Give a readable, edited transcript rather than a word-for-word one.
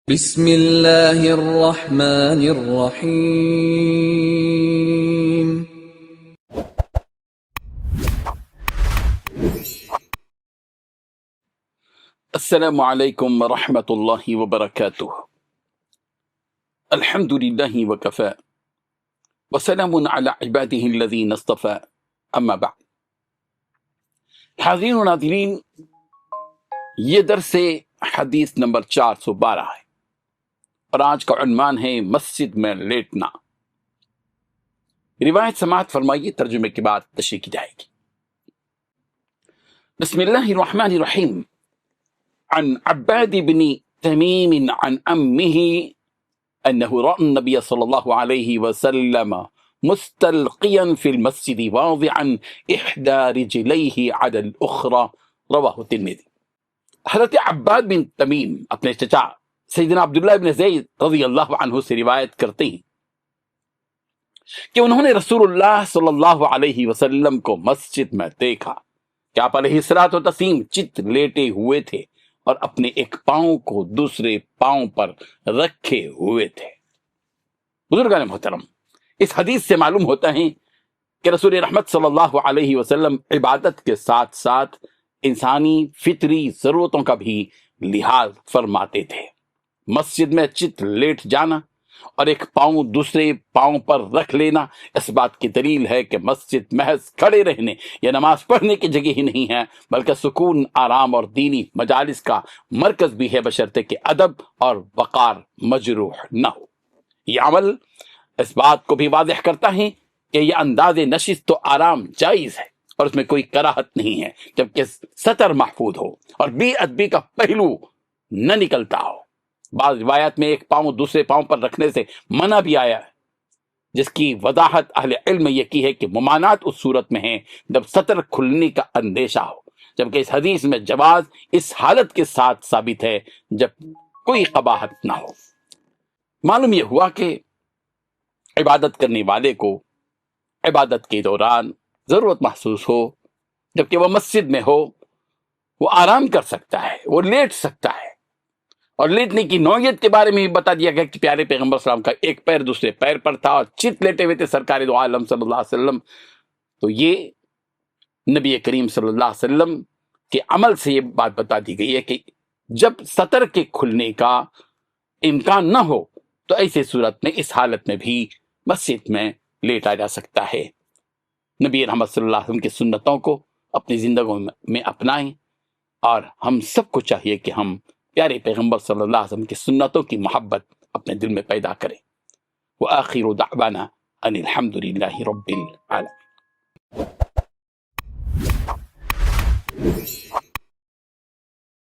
بسم اللہ الرحمن الرحیم۔ السلام علیکم ورحمۃ اللہ وبرکاتہ۔ الحمد للہ وکفی وسلام علی عبادہ الذین اصطفی، اما بعد۔ حاضرین و ناظرین، یہ درس حدیث نمبر 412 ہے اور آج کا عنوان ہے مسجد میں لیٹنا۔ روایت سماعت فرمائیے، ترجمے کے بعد تشریح کی جائے گی۔ بسم اللہ الرحمن الرحیم۔ عن عباد بن تمیم عن امه انه رأى النبي صلى الله عليه وسلم مستلقيا في المسجد واضعا احدى رجليه على الاخرى، رواه الترمذی۔ حضرت عباد بن تمیم اپنے چچا سیدنا عبداللہ بن زید رضی اللہ عنہ سے روایت کرتے ہیں کہ انہوں نے رسول اللہ صلی اللہ علیہ وسلم کو مسجد میں دیکھا کہ آپ علیہ الصلوۃ والتسلیم چت لیٹے ہوئے تھے اور اپنے ایک پاؤں کو دوسرے پاؤں پر رکھے ہوئے تھے۔ بزرگان محترم، اس حدیث سے معلوم ہوتا ہے کہ رسول رحمت صلی اللہ علیہ وسلم عبادت کے ساتھ ساتھ انسانی فطری ضرورتوں کا بھی لحاظ فرماتے تھے۔ مسجد میں چت لیٹ جانا اور ایک پاؤں دوسرے پاؤں پر رکھ لینا اس بات کی دلیل ہے کہ مسجد محض کھڑے رہنے یا نماز پڑھنے کی جگہ ہی نہیں ہے، بلکہ سکون، آرام اور دینی مجالس کا مرکز بھی ہے، بشرطے کہ ادب اور وقار مجروح نہ ہو۔ یہ عمل اس بات کو بھی واضح کرتا ہے کہ یہ انداز نشست و آرام جائز ہے اور اس میں کوئی کراہت نہیں ہے، جبکہ سطر محفوظ ہو اور بے ادبی کا پہلو نہ نکلتا ہو۔ بعض روایات میں ایک پاؤں دوسرے پاؤں پر رکھنے سے منع بھی آیا ہے، جس کی وضاحت اہل علم نے یہ کی ہے کہ ممانعت اس صورت میں ہے جب سطر کھلنے کا اندیشہ ہو، جبکہ اس حدیث میں جواز اس حالت کے ساتھ ثابت ہے جب کوئی قباحت نہ ہو۔ معلوم یہ ہوا کہ عبادت کرنے والے کو عبادت کے دوران ضرورت محسوس ہو، جبکہ وہ مسجد میں ہو، وہ آرام کر سکتا ہے، وہ لیٹ سکتا ہے۔ اور لیٹنے کی نوعیت کے بارے میں بھی بتا دیا گیا کہ پیارے پیغمبر صلی اللہ علیہ وسلم کا ایک پیر دوسرے پیر پر تھا اور چت لیٹے ہوئے تھے سرکار دو عالم صلی اللہ علیہ وسلم۔ تو یہ نبی کریم صلی اللہ علیہ وسلم کے عمل سے یہ بات بتا دی گئی ہے کہ جب سطر کے کھلنے کا امکان نہ ہو تو ایسے صورت میں اس حالت میں بھی مسجد میں لیٹا جا سکتا ہے۔ نبی رحمت صلی اللہ علیہ وسلم کی سنتوں کو اپنی زندگیوں میں اپنائیں، اور ہم سب کو چاہیے کہ ہم پیارے پیغمبر صلی اللہ علیہ وسلم کی سنتوں کی محبت اپنے دل میں پیدا کریں۔ وآخر دعوانا ان الحمد للہ رب العالمین۔